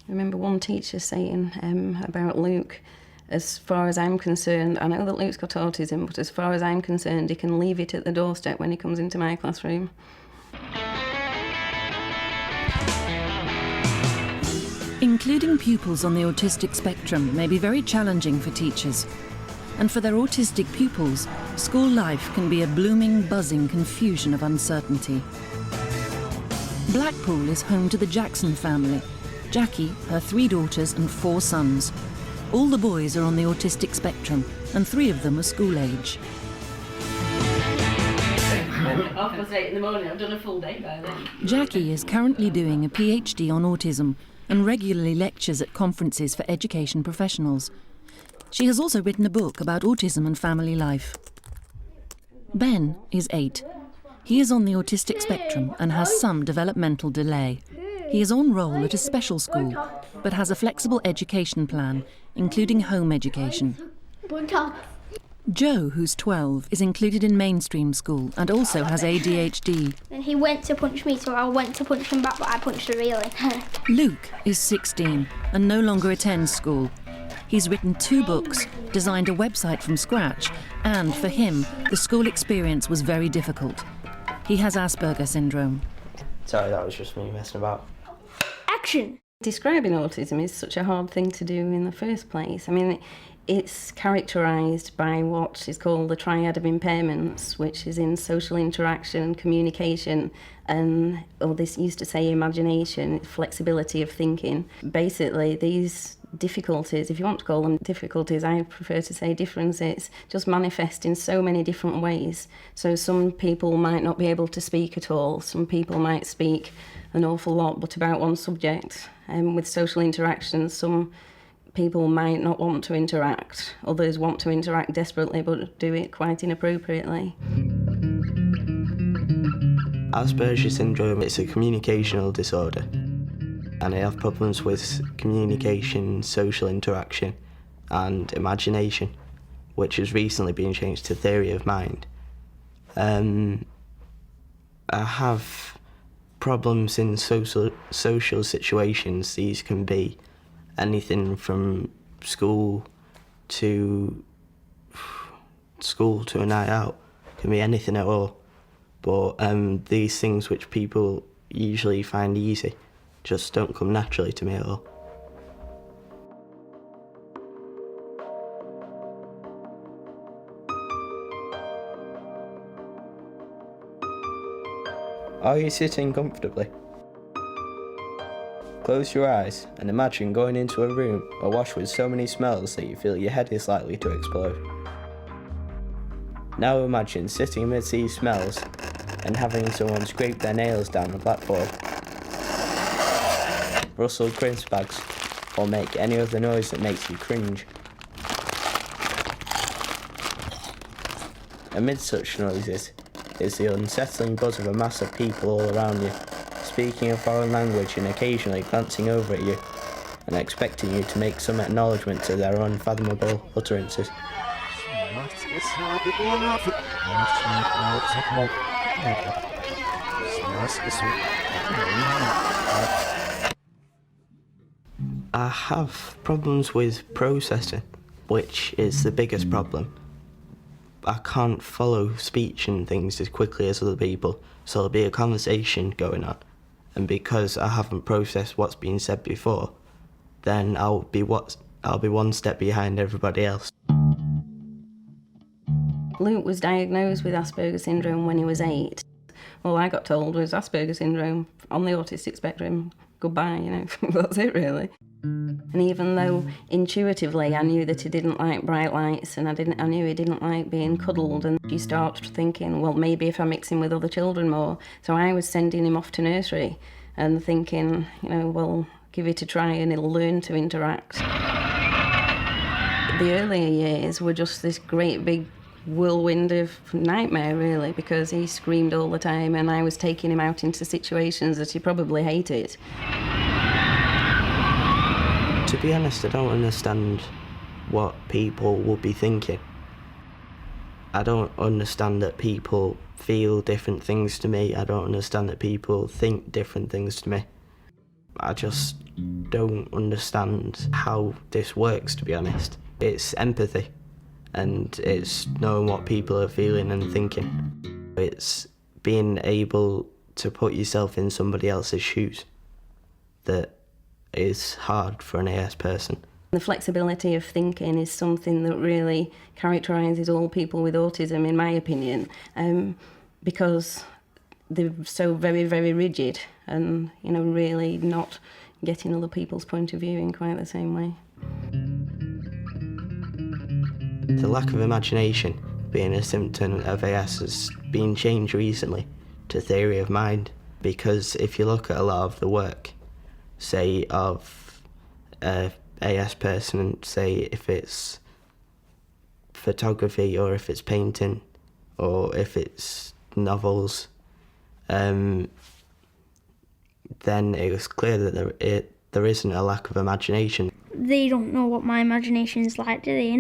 I remember one teacher saying about Luke, as far as I'm concerned, I know that Luke's got autism, but as far as I'm concerned, he can leave it at the doorstep when he comes into my classroom. Including pupils on the autistic spectrum may be very challenging for teachers. And for their autistic pupils, school life can be a blooming, buzzing confusion of uncertainty. Blackpool is home to the Jackson family, Jacqui, her 3 daughters and 4 sons. All the boys are on the autistic spectrum, and 3 of them are school age. 8:30 in the morning, I've done a full day by then. Jacqui is currently doing a PhD on autism and regularly lectures at conferences for education professionals. She has also written a book about autism and family life. Ben is 8. He is on the autistic spectrum and has some developmental delay. He is on roll at a special school, but has a flexible education plan, including home education. Joe, who's 12, is included in mainstream school and also has ADHD. And he went to punch me, so I went to punch him back, but I punched her really. Luke is 16 and no longer attends school. He's written 2 books, designed a website from scratch, and for him, the school experience was very difficult. He has Asperger's syndrome. Sorry, that was just me messing about. Action! Describing autism is such a hard thing to do in the first place. I mean, it's characterised by what is called the triad of impairments, which is in social interaction, communication, and, this used to say imagination, flexibility of thinking. Basically, these difficulties, if you want to call them difficulties, I prefer to say differences, just manifest in so many different ways. So some people might not be able to speak at all. Some people might speak an awful lot, but about one subject. With social interactions, some people might not want to interact. Others want to interact desperately, but do it quite inappropriately. Asperger's syndrome is a communicational disorder, and I have problems with communication, social interaction, and imagination, which has recently been changed to theory of mind. I have problems in social situations. These can be anything from school to a night out. Can be anything at all. But these things which people usually find easy just don't come naturally to me at all. Are you sitting comfortably? Close your eyes and imagine going into a room awash with so many smells that you feel your head is likely to explode. Now imagine sitting amidst these smells and having someone scrape their nails down the blackboard, rustle crisp bags, or make any other noise that makes you cringe. Amid such noises is the unsettling buzz of a mass of people all around you, speaking a foreign language and occasionally glancing over at you and expecting you to make some acknowledgement to their unfathomable utterances. I have problems with processing, which is the biggest problem. I can't follow speech and things as quickly as other people, so there'll be a conversation going on, and because I haven't processed what's been said before, then I'll be one step behind everybody else. Luke was diagnosed with Asperger's syndrome when he was 8. All I got told was Asperger's syndrome on the autistic spectrum. Goodbye, that's it really. And even though intuitively I knew that he didn't like bright lights and I knew he didn't like being cuddled, and you start thinking, well, maybe if I mix him with other children more. So I was sending him off to nursery and thinking, well, give it a try and he'll learn to interact. The earlier years were just this great big whirlwind of nightmare really, because he screamed all the time and I was taking him out into situations that he probably hated. To be honest, I don't understand what people would be thinking. I don't understand that people feel different things to me. I don't understand that people think different things to me. I just don't understand how this works, to be honest. It's empathy, and it's knowing what people are feeling and thinking. It's being able to put yourself in somebody else's shoes that is hard for an AS person. The flexibility of thinking is something that really characterises all people with autism, in my opinion, because they're so very, very rigid and, you know, really not getting other people's point of view in quite the same way. The lack of imagination being a symptom of AS has been changed recently to theory of mind, because if you look at a lot of the work, say, of a AS person, and say if it's photography or if it's painting or if it's novels, then it was clear that there isn't a lack of imagination. They don't know what my imagination is like, do they?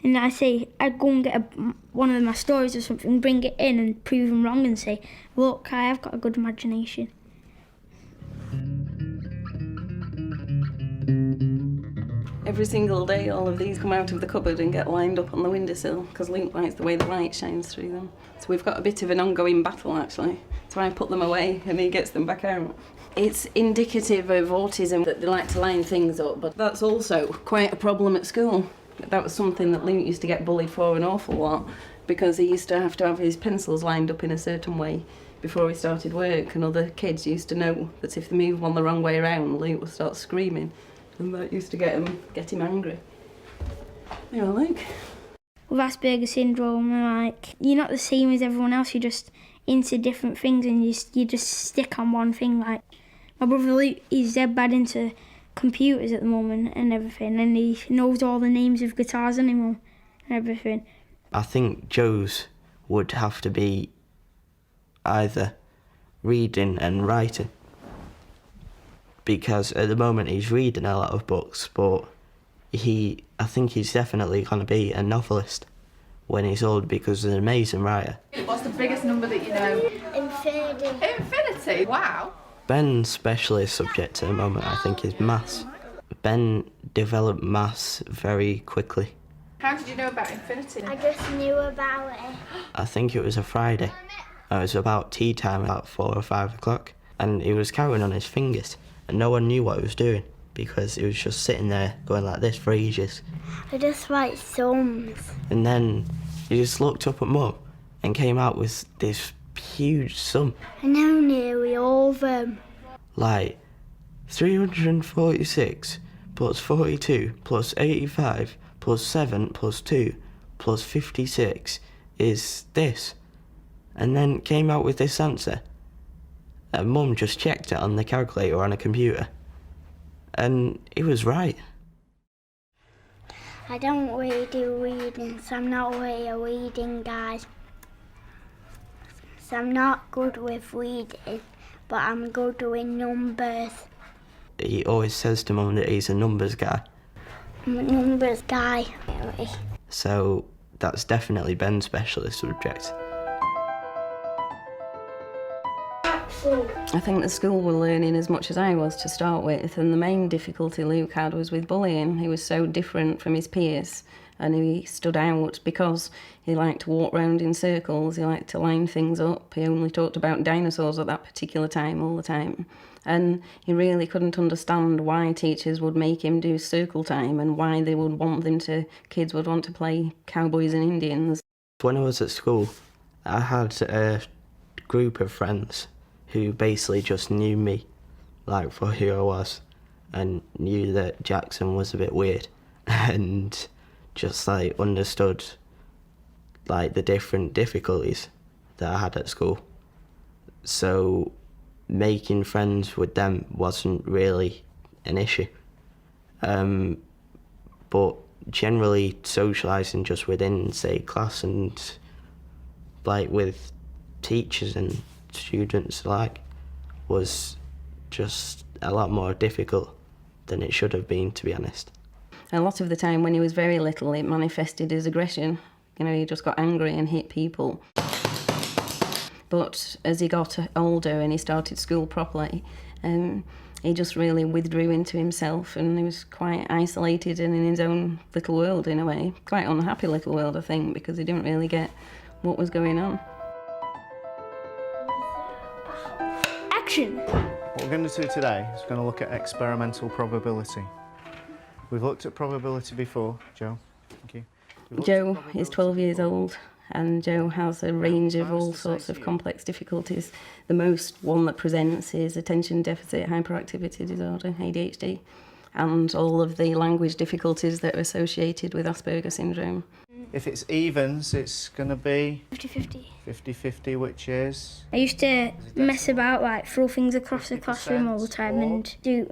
And I say, I'd go and get one of my stories or something, bring it in and prove them wrong and say, look, I have got a good imagination. Every single day all of these come out of the cupboard and get lined up on the windowsill because Luke likes the way the light shines through them. So we've got a bit of an ongoing battle, actually. So I put them away and he gets them back out. It's indicative of autism that they like to line things up, but that's also quite a problem at school. That was something that Luke used to get bullied for an awful lot, because he used to have his pencils lined up in a certain way before he started work, and other kids used to know that if they moved one the wrong way around, Luke would start screaming, and that used to get him angry. Yeah, Luke. With Asperger's syndrome, you're not the same as everyone else, you're just into different things and you just stick on one thing. Like, my brother Luke, he's dead bad into computers at the moment and everything, and he knows all the names of guitars anymore and everything. I think Joe's would have to be either reading and writing, because at the moment he's reading a lot of books, but I think he's definitely going to be a novelist when he's old, because he's an amazing writer. What's the biggest number that you know? Infinity. Infinity? Wow. Ben's specialist subject at the moment, I think, is maths. Ben developed maths very quickly. How did you know about infinity? I just knew about it. I think it was a Friday. It was about tea time, about 4 or 5 o'clock, and he was counting on his fingers, and no one knew what he was doing, because he was just sitting there going like this for ages. I just write sums. And then he just looked up at Mum and came out with this huge sum. I know nearly all of them. Like 346 plus 42 plus 85 plus 7 plus 2 plus 56 is this. And then came out with this answer. And Mum just checked it on the calculator on a computer. And he was right. I don't really do reading, so I'm not really a reading guy. So I'm not good with reading, but I'm good with numbers. He always says to Mum that he's a numbers guy. I'm a numbers guy, really. So that's definitely Ben's specialist subject. I think the school were learning as much as I was to start with, and the main difficulty Luke had was with bullying. He was so different from his peers, and he stood out because he liked to walk round in circles, he liked to line things up, he only talked about dinosaurs at that particular time all the time. And he really couldn't understand why teachers would make him do circle time and why they would want kids would want to play cowboys and Indians. When I was at school, I had a group of friends who basically just knew me, like, for who I was, and knew that Jackson was a bit weird, and just, like, understood, like, the different difficulties that I had at school. So making friends with them wasn't really an issue. But generally socialising just within, say, class and, like, with teachers and students alike was just a lot more difficult than it should have been, to be honest. A lot of the time when he was very little, it manifested as aggression. You know, he just got angry and hit people. But as he got older and he started school properly, he just really withdrew into himself, and he was quite isolated and in his own little world in a way. Quite unhappy little world, I think, because he didn't really get what was going on. Action! What we're going to do today is we're going to look at experimental probability. We've looked at probability before, Joe. Thank you. Joe is 12 years old, and Joe has a range of all sorts of complex difficulties. The most one that presents is attention deficit hyperactivity disorder, ADHD, and all of the language difficulties that are associated with Asperger's syndrome. If it's evens, it's going to be 50-50. 50-50, which is... I used to mess about, like throw things across the classroom all the time and do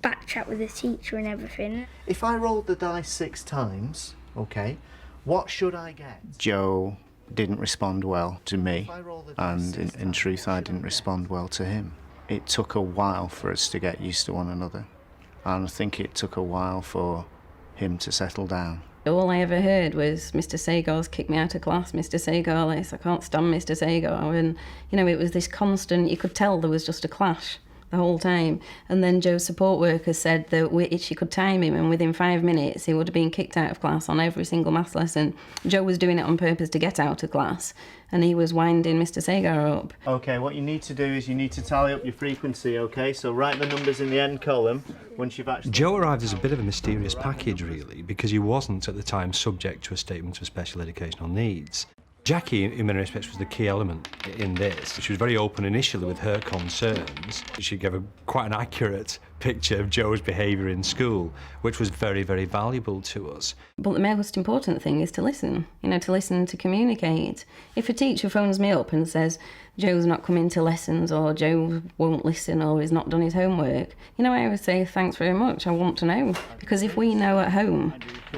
back chat with the teacher and everything. If I rolled the dice 6 times, okay, what should I get? Joe didn't respond well to me, and in truth I didn't respond well to him. It took a while for us to get used to one another, and I think it took a while for him to settle down. All I ever heard was, Mr. Sagar's kicked me out of class, Mr. Sagar this, I can't stand Mr. Sagar. And, you know, it was this constant, you could tell there was just a clash the whole time. And then Joe's support worker said that she could time him, and within 5 minutes he would have been kicked out of class on every single maths lesson. Joe was doing it on purpose to get out of class, and he was winding Mr. Sagar up. Okay, what you need to do is you need to tally up your frequency, okay? So write the numbers in the end column once you've actually... Joe arrived as a bit of a mysterious package, really, because he wasn't at the time subject to a statement of special educational needs. Jacqui, in many respects, was the key element in this. She was very open initially with her concerns. She gave quite an accurate picture of Joe's behaviour in school, which was very, very valuable to us. But the most important thing is to listen, to communicate. If a teacher phones me up and says, Joe's not coming to lessons, or Joe won't listen, or he's not done his homework, I always say, thanks very much, I want to know. Because if we know at home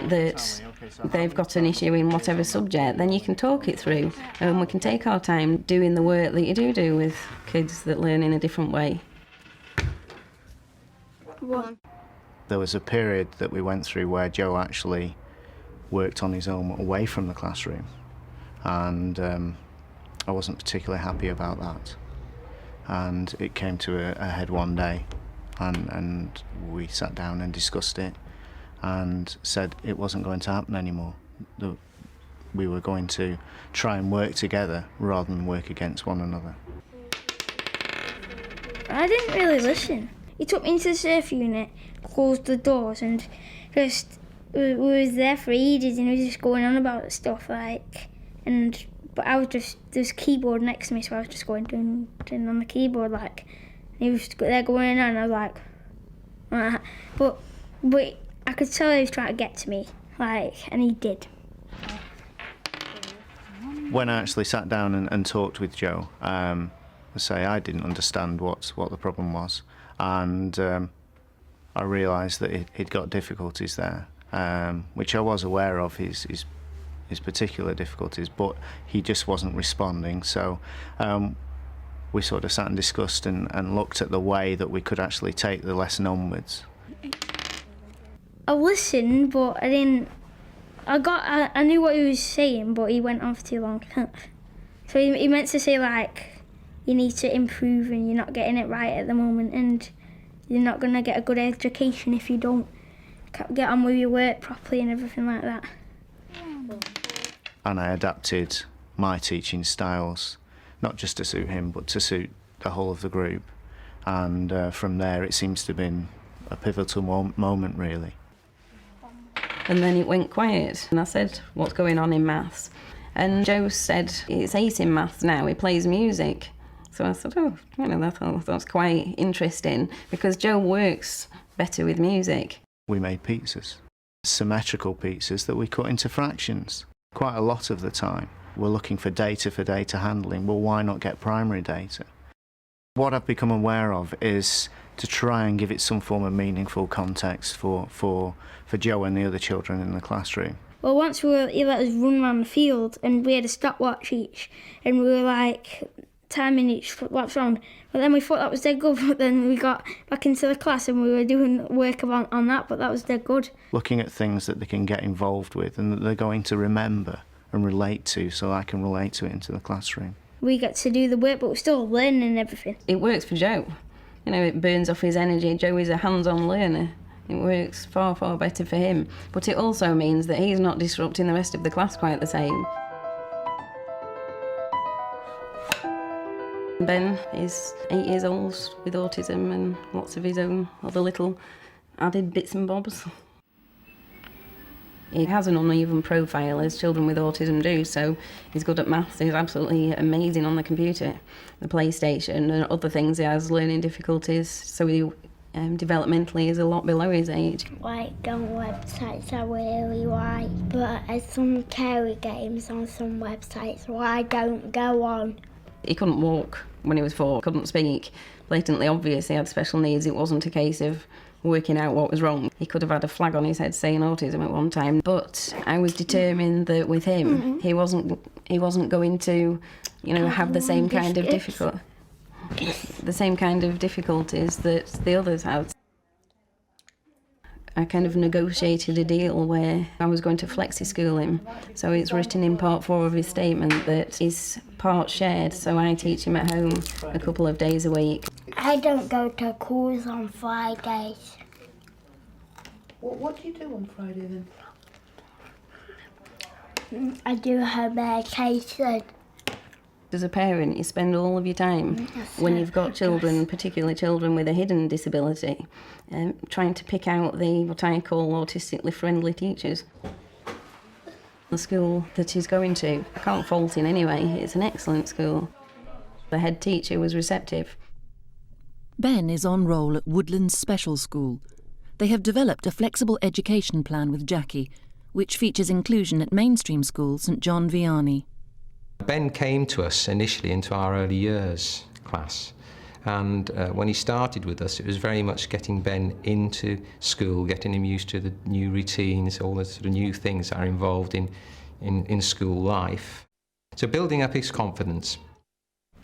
that they've got an issue in whatever subject, then you can talk it through, and we can take our time doing the work that you do with kids that learn in a different way. There was a period that we went through where Joe actually worked on his own away from the classroom, and I wasn't particularly happy about that. And it came to a head one day, and we sat down and discussed it and said it wasn't going to happen anymore. We were going to try and work together rather than work against one another. I didn't really listen. He took me into the surf unit, closed the doors, and just we was there for ages, and he was just going on about stuff but I was just, there's a keyboard next to me, so I was just going doing on the keyboard, and he was there going on, and I was like, but I could tell he was trying to get to me, and he did. When I actually sat down and talked with Joe, I didn't understand what the problem was, and I realised that he'd got difficulties there, which I was aware of, his particular difficulties, but he just wasn't responding. So we sort of sat and discussed and looked at the way that we could actually take the lesson onwards. I listened, but I didn't. I knew what he was saying, but he went on for too long. So he meant to say you need to improve, and you're not getting it right at the moment, and you're not going to get a good education if you don't get on with your work properly and everything like that. And I adapted my teaching styles, not just to suit him, but to suit the whole of the group. And from there, it seems to have been a pivotal moment, really. And then it went quiet, and I said, what's going on in maths? And Joe said, it's 8 in maths now, he plays music. So I said, that's quite interesting, because Joe works better with music. We made pizzas, symmetrical pizzas that we cut into fractions. Quite a lot of the time, we're looking for data handling. Well, why not get primary data? What I've become aware of is to try and give it some form of meaningful context for Joe and the other children in the classroom. Well, once he let us run around the field, and we had a stopwatch each, and we were timing each laps round. But then we thought that was dead good, but then we got back into the class and we were doing work on that, but that was dead good. Looking at things that they can get involved with and that they're going to remember and relate to, so I can relate to it into the classroom. We get to do the work, but we're still learning and everything. It works for Joe. You know, it burns off his energy. Joe is a hands-on learner. It works far, far better for him. But it also means that he's not disrupting the rest of the class quite the same. Ben is 8 years old with autism and lots of his own other little added bits and bobs. He has an uneven profile, as children with autism do, so he's good at maths, he's absolutely amazing on the computer, the PlayStation, and other things. He has learning difficulties, so he developmentally is a lot below his age. Like, on websites I really like, but there's some scary games on some websites, so I don't go on. He couldn't walk when he was 4, couldn't speak. Blatantly obvious he had special needs. It wasn't a case of working out what was wrong. He could have had a flag on his head saying autism at one time. But I was determined that with him, he wasn't going to, you know, have the same kind of difficulties that the others had. I kind of negotiated a deal where I was going to flexi-school him. So it's written in part 4 of his statement that he's part shared, so I teach him at home a couple of days a week. I don't go to calls on Fridays. What do you do on Friday then? I do her medication. As a parent, you spend all of your time when you've got children, particularly children with a hidden disability, trying to pick out what I call autistically friendly teachers. The school that he's going to, I can't fault in any way, it's an excellent school. The head teacher was receptive. Ben is on roll at Woodlands Special School. They have developed a flexible education plan with Jacqui, which features inclusion at mainstream school St John Vianney. Ben came to us initially into our early years class, and when he started with us, it was very much getting Ben into school, getting him used to the new routines, all the sort of new things that are involved in school life. So building up his confidence.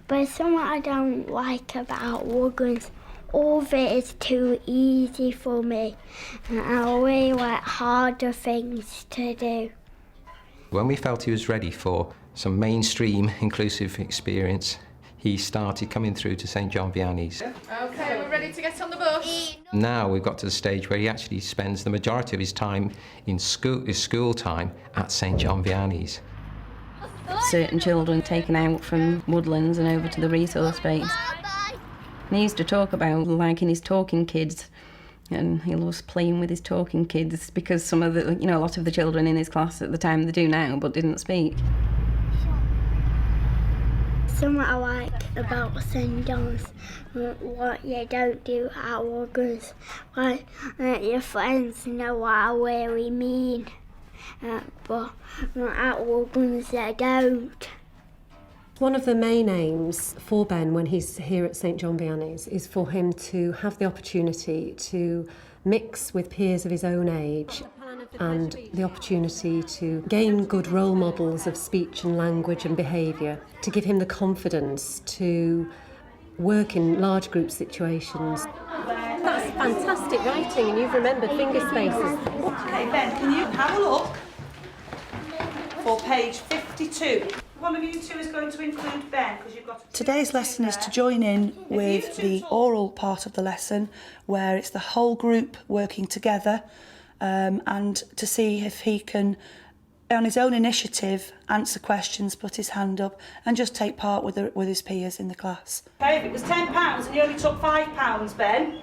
But something I don't like about Woodlands, all of it is too easy for me, and I really like harder things to do. When we felt he was ready for some mainstream inclusive experience, he started coming through to St John Vianney's. Okay, we're ready to get on the bus. Now we've got to the stage where he actually spends the majority of his time in school, his school time at St John Vianney's. Certain children taken out from Woodlands and over to the resource base. And he used to talk about liking his talking kids, and he loves playing with his talking kids because some of the, you know, a lot of the children in his class at the time, they do now, but didn't speak. Something I like about St John's, what you don't do at Woodlands, like your friends know what I really mean, but at Woodlands they don't. One of the main aims for Ben when he's here at St John Vianney's is for him to have the opportunity to mix with peers of his own age and the opportunity to gain good role models of speech and language and behaviour, to give him the confidence to work in large group situations. That's fantastic writing, and you've remembered finger spaces. Okay, Ben, can you have a look for page 52? One of you two is going to include Ben, because you've got... Today's lesson is to join in with the oral part of the lesson, where it's the whole group working together, and to see if he can, on his own initiative, answer questions, put his hand up, and just take part with his peers in the class. Okay, if it was £10 and you only took £5, Ben,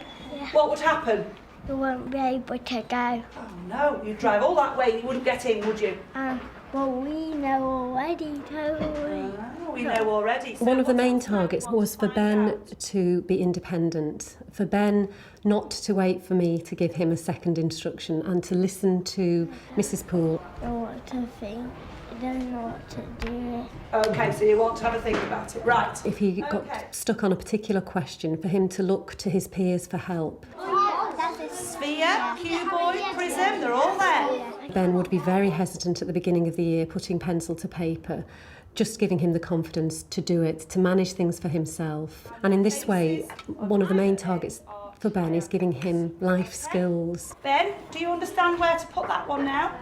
what would happen? You won't be able to go. Oh no, you'd drive all that way, you wouldn't get in, would you? Well, we know already, don't we? We know already. So one of the main targets was for Ben to be independent, for Ben not to wait for me to give him a second instruction and to listen to Mrs. Poole. I don't know what to think. I don't know what to do. Okay, so you want to have a think about it. Right. If he got stuck on a particular question, for him to look to his peers for help. Sphere, cuboid, prism, they're all there. Ben would be very hesitant at the beginning of the year, putting pencil to paper, just giving him the confidence to do it, to manage things for himself. And in this way, one of the main targets for Ben is giving him life skills. Ben, do you understand where to put that one now?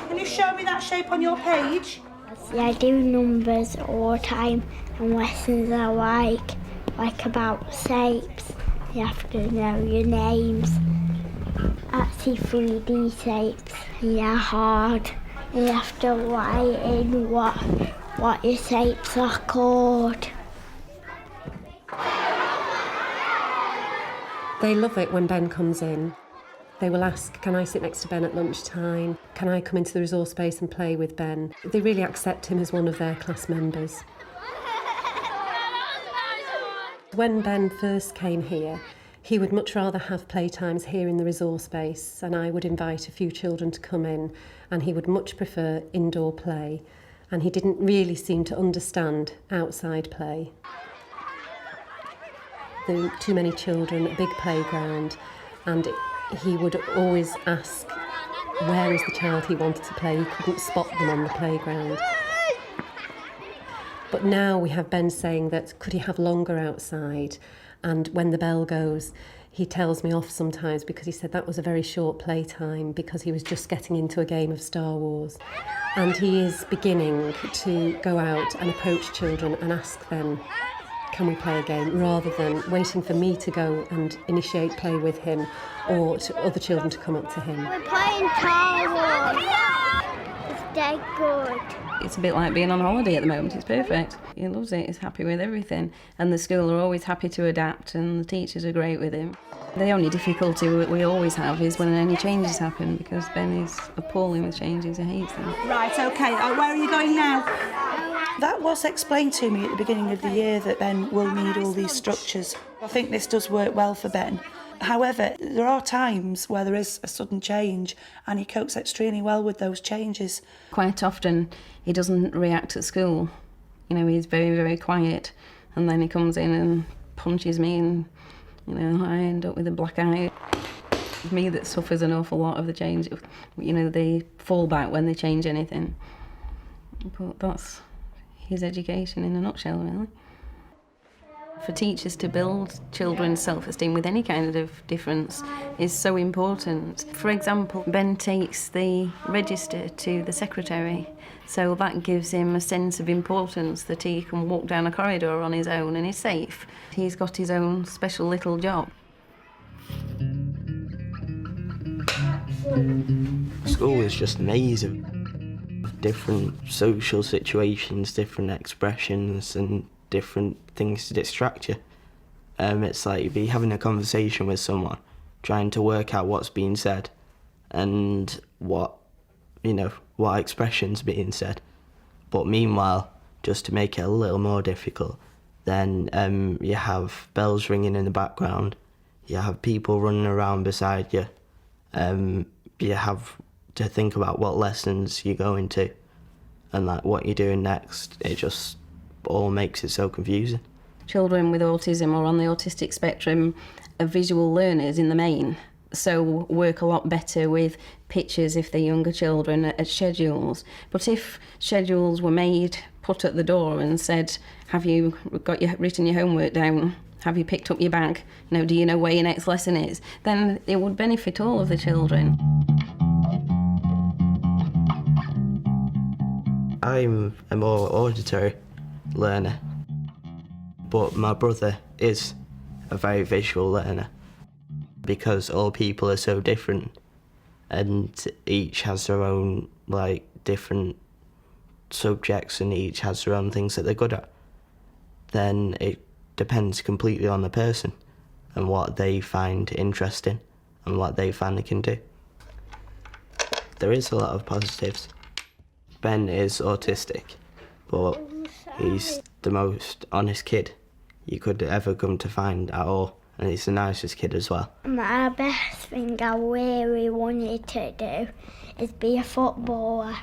Can you show me that shape on your page? Yeah, I do numbers all the time and lessons I like about shapes. You have to know your names. Actually 3D shapes, they're hard. You have to write in what your shapes are called. They love it when Ben comes in. They will ask, can I sit next to Ben at lunchtime? Can I come into the resource space and play with Ben? They really accept him as one of their class members. When Ben first came here, he would much rather have playtimes here in the resource space, and I would invite a few children to come in, and he would much prefer indoor play, and he didn't really seem to understand outside play. There were too many children, a big playground, and he would always ask where is the child he wanted to play. He couldn't spot them on the playground. But now we have Ben saying that could he have longer outside, and when the bell goes he tells me off sometimes because he said that was a very short playtime because he was just getting into a game of Star Wars. And he is beginning to go out and approach children and ask them, can we play a game, rather than waiting for me to go and initiate play with him or to other children to come up to him. We're playing Star Wars. It's dead good. It's a bit like being on holiday at the moment. It's perfect. He loves it. He's happy with everything. And the school are always happy to adapt, and the teachers are great with him. The only difficulty we always have is when any changes happen, because Ben is appalling with changes. He hates them. Right, OK. Where are you going now? That was explained to me at the beginning of the year, that Ben will need all these structures. I think this does work well for Ben. However, there are times where there is a sudden change and he copes extremely well with those changes. Quite often he doesn't react at school. You know, he's very, very quiet, and then he comes in and punches me, and, you know, I end up with a black eye. It's me that suffers an awful lot of the change. You know, they fall back when they change anything. But that's his education in a nutshell, really. For teachers to build children's self-esteem with any kind of difference is so important. For example, Ben takes the register to the secretary, so that gives him a sense of importance, that he can walk down a corridor on his own and is safe. He's got his own special little job. School is just amazing. Different social situations, different expressions, and different things to distract you. It's like you'd be having a conversation with someone, trying to work out what's being said and what expression's being said. But meanwhile, just to make it a little more difficult, then you have bells ringing in the background, you have people running around beside you, you have to think about what lessons you're going to and like what you're doing next. It just all makes it so confusing. Children with autism or on the autistic spectrum are visual learners in the main, so work a lot better with pictures if they're younger children at schedules. But if schedules were made, put at the door and said, have you written your homework down? Have you picked up your bag? Do you know where your next lesson is? Then it would benefit all of the children. I'm a more auditory learner, but my brother is a very visual learner, because all people are so different and each has their own different subjects and each has their own things that they're good at. Then it depends completely on the person and what they find interesting and what they find they can do. There is a lot of positives. Ben is autistic, but he's the most honest kid you could ever come to find at all, and he's the nicest kid as well. My best thing I really wanted to do is be a footballer,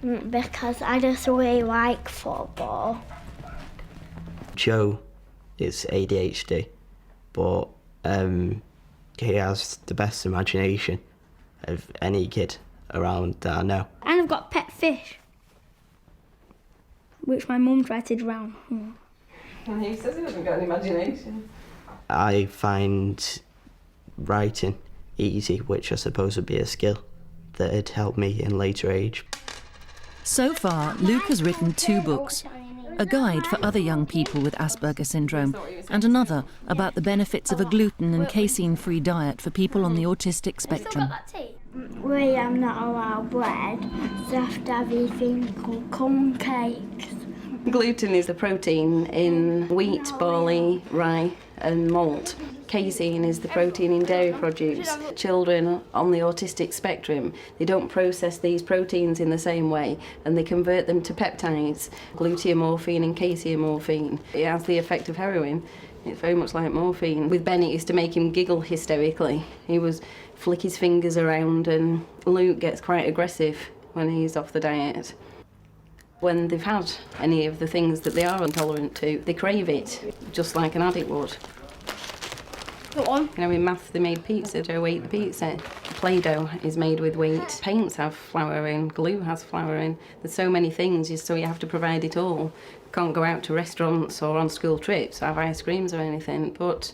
because I just really like football. Joe is ADHD, but he has the best imagination of any kid around that I know. And I've got a pet fish, which my mum tried to drown. He says he hasn't got an imagination. I find writing easy, which I suppose would be a skill that had helped me in later age. So far, Luke has written 2 books, a guide for other young people with Asperger syndrome, and another about the benefits of a gluten and casein-free diet for people on the autistic spectrum. We are not allowed bread, so I have to have these things called corn cakes. Gluten is the protein in wheat, barley, rye and malt. Casein is the protein in dairy produce. Children on the autistic spectrum, they don't process these proteins in the same way and they convert them to peptides, gluteomorphine and caseomorphine. It has the effect of heroin. It's very much like morphine. With Ben, it used to make him giggle hysterically. He would flick his fingers around, and Luke gets quite aggressive when he's off the diet. When they've had any of the things that they are intolerant to, they crave it, just like an addict would. Go on. You know, in maths they made pizza, Joe ate the pizza. Play-Doh is made with wheat. Paints have flour in, glue has flour in. There's so many things, so you have to provide it all. Can't go out to restaurants or on school trips, have ice creams or anything, but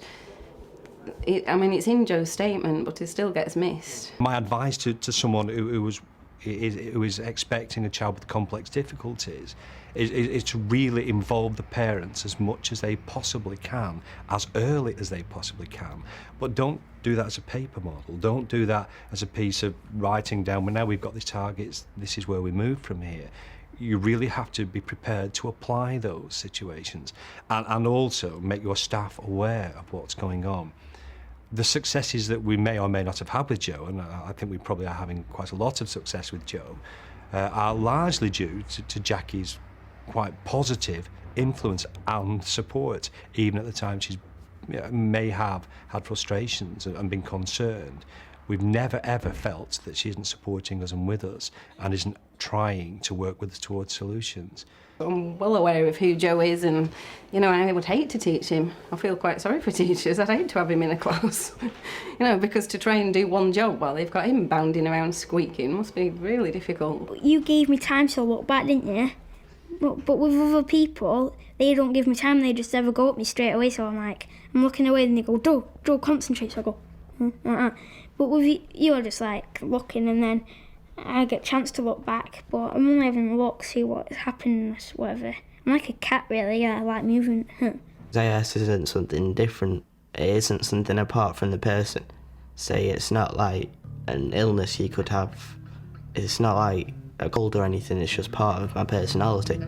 it's in Joe's statement, but it still gets missed. My advice to someone who was expecting a child with complex difficulties is to really involve the parents as much as they possibly can, as early as they possibly can. But don't do that as a paper model. Don't do that as a piece of writing down, well, now we've got these targets, this is where we move from here. You really have to be prepared to apply those situations and also make your staff aware of what's going on. The successes that we may or may not have had with Joe, and I think we probably are having quite a lot of success with Joe, are largely due to Jacqui's quite positive influence and support, even at the time she may have had frustrations and been concerned. We've never ever felt that she isn't supporting us and with us and isn't trying to work with us towards solutions. I'm well aware of who Joe is, and I would hate to teach him. I feel quite sorry for teachers. I'd hate to have him in a class, because to try and do one job while they've got him bounding around squeaking must be really difficult. You gave me time to look back, didn't you? But with other people, they don't give me time. They just ever go at me straight away. So I'm looking away, and they go, Joe, concentrate. So I go, But with you're just looking, and then I get a chance to look back, but I'm only having a look, see what's happening, whatever. I'm like a cat, really. I like moving. AS isn't something different. It isn't something apart from the person. Say, it's not like an illness you could have. It's not like a cold or anything. It's just part of my personality.